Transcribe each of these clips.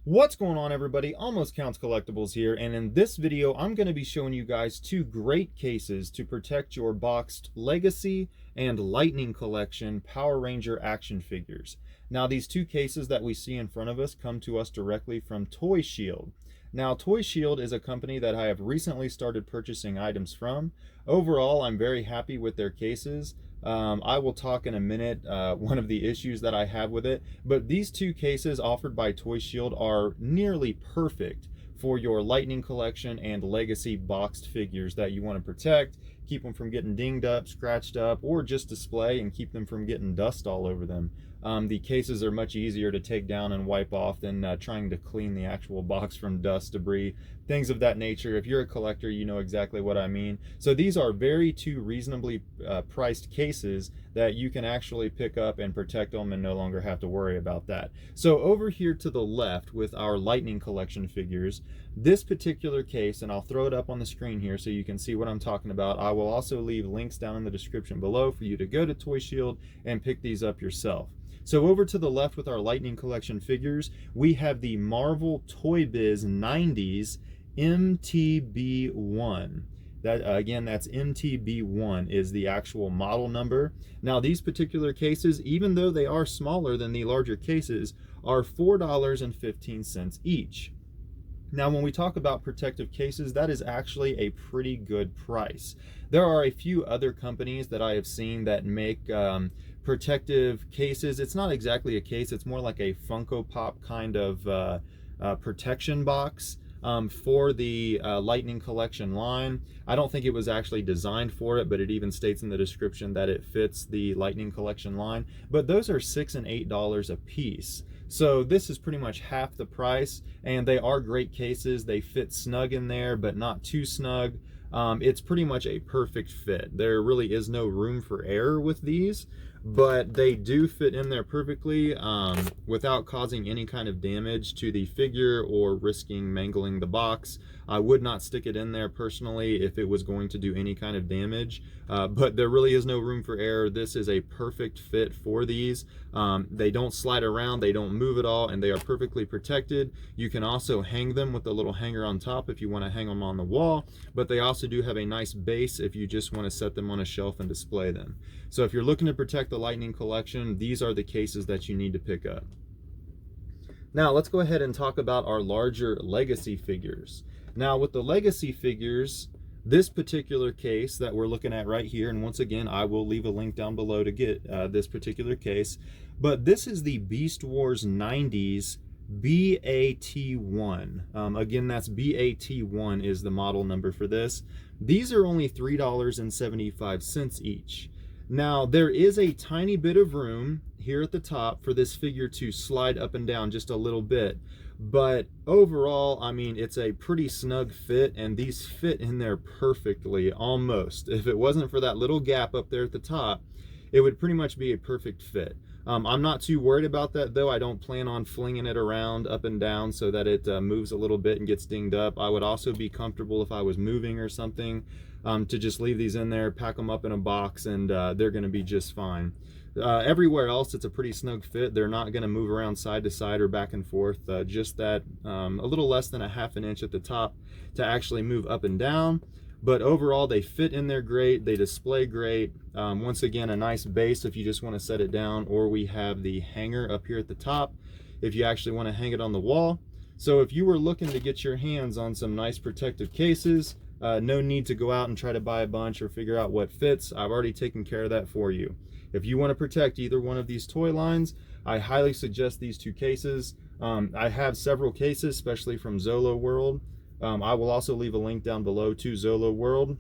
What's going on, everybody? Almost Counts Collectibles here, and in this video I'm going to be showing you guys two great cases to protect your boxed Legacy and Lightning Collection Power Ranger action figures. Now, these two cases that we see in front of us come to us directly from Toy Shield. Now, Toy Shield is a company that I have recently started purchasing items from. Overall, I'm very happy with their cases. I will talk in a minute one of the issues that I have with it, but these two cases offered by Toy Shield are nearly perfect for your Lightning Collection and Legacy boxed figures that you want to protect, keep them from getting dinged up, scratched up, or just display and keep them from getting dust all over them. The cases are much easier to take down and wipe off than trying to clean the actual box from dust, debris, things of that nature. If you're a collector, you know exactly what I mean. So these are two reasonably priced cases that you can actually pick up and protect them and no longer have to worry about that. So over here to the left with our Lightning Collection figures, this particular case, and I'll throw it up on the screen here so you can see what I'm talking about. I will also leave links down in the description below for you to go to Toy Shield and pick these up yourself. So over to the left with our Lightning Collection figures, we have the Marvel Toy Biz 90s MTB1. That again, that's MTB1 is the actual model number. Now, these particular cases, even though they are smaller than the larger cases, are $4.15 each. Now, when we talk about protective cases, that is actually a pretty good price. There are a few other companies that I have seen that make protective cases. It's not exactly a case, it's more like a Funko Pop kind of protection box for the Lightning Collection line. I don't think it was actually designed for it, but it even states in the description that it fits the Lightning Collection line. But those are $6 and $8 a piece. So this is pretty much half the price, and they are great cases. They fit snug in there, but not too snug. It's pretty much a perfect fit. There really is no room for error with these, but they do fit in there perfectly without causing any kind of damage to the figure or risking mangling the box. I would not stick it in there personally if it was going to do any kind of damage, but there really is no room for error. This is a perfect fit for these. They don't slide around, they don't move at all, and they are perfectly protected. You can also hang them with a little hanger on top if you want to hang them on the wall, but they also do have a nice base if you just want to set them on a shelf and display them. So if you're looking to protect the Lightning Collection, these are the cases that you need to pick up. Now let's go ahead and talk about our larger Legacy figures. Now with the Legacy figures, this particular case that we're looking at right here, and once again I will leave a link down below to get this particular case, but this is the Beast Wars 90s BAT1. Again, that's BAT1 is the model number for this. These are only $3.75 each. Now, there is a tiny bit of room here at the top for this figure to slide up and down just a little bit, but overall, I mean, it's a pretty snug fit, and these fit in there perfectly, almost. If it wasn't for that little gap up there at the top, it would pretty much be a perfect fit. I'm not too worried about that, though. I don't plan on flinging it around up and down so that it moves a little bit and gets dinged up. I would also be comfortable if I was moving or something to just leave these in there, pack them up in a box, and they're going to be just fine. Everywhere else, it's a pretty snug fit. They're not going to move around side to side or back and forth. Just that a little less than a half an inch at the top to actually move up and down. But overall, they fit in there great. They display great. Once again, a nice base if you just want to set it down, or we have the hanger up here at the top if you actually want to hang it on the wall. So if you were looking to get your hands on some nice protective cases, no need to go out and try to buy a bunch or figure out what fits. I've already taken care of that for you. If you want to protect either one of these toy lines, I highly suggest these two cases. I have several cases, especially from Zolo World. I will also leave a link down below to Zolo World.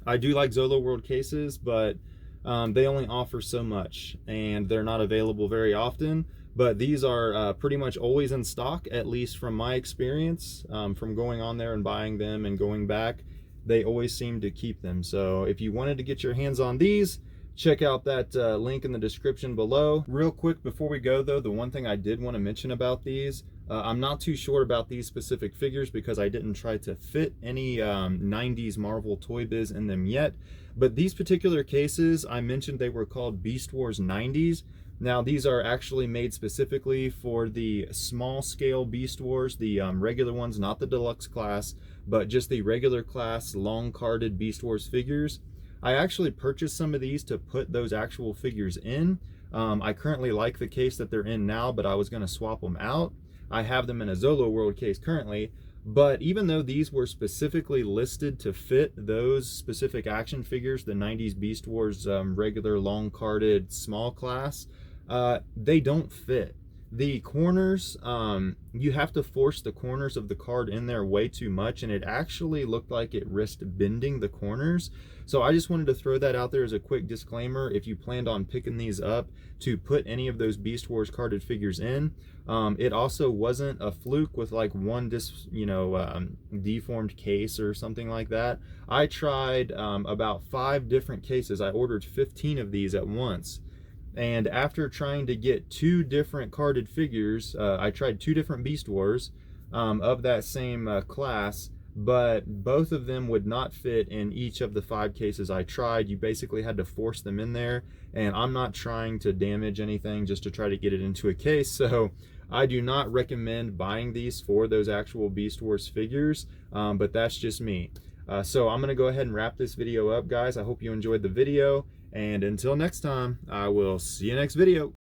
I do like Zolo World cases, but they only offer so much, and they're not available very often. But these are pretty much always in stock, at least from my experience, from going on there and buying them and going back. They always seem to keep them. So if you wanted to get your hands on these, check out that link in the description below. Real quick before we go, though, the one thing I did want to mention about these, I'm not too sure about these specific figures because I didn't try to fit any 90s Marvel Toy Biz in them yet. But these particular cases, I mentioned they were called Beast Wars 90s. Now, these are actually made specifically for the small scale Beast Wars, the regular ones, not the deluxe class, but just the regular class long carded Beast Wars figures. I actually purchased some of these to put those actual figures in. I currently like the case that they're in now, but I was going to swap them out. I have them in a Zolo World case currently, but even though these were specifically listed to fit those specific action figures, the 90s Beast Wars regular long carded small class, they don't fit. The corners, you have to force the corners of the card in there way too much, and it actually looked like it risked bending the corners. So I just wanted to throw that out there as a quick disclaimer if you planned on picking these up, to put any of those Beast Wars carded figures in. It also wasn't a fluke with like one deformed case or something like that. I tried about 5 different cases. I ordered 15 of these at once. And after trying to get 2 different carded figures, I tried 2 different Beast Wars of that same class, but both of them would not fit in each of the 5 cases I tried. You basically had to force them in there, and I'm not trying to damage anything just to try to get it into a case, so I do not recommend buying these for those actual Beast Wars figures, but that's just me. So I'm going to go ahead and wrap this video up, guys. I hope you enjoyed the video. And until next time, I will see you next video.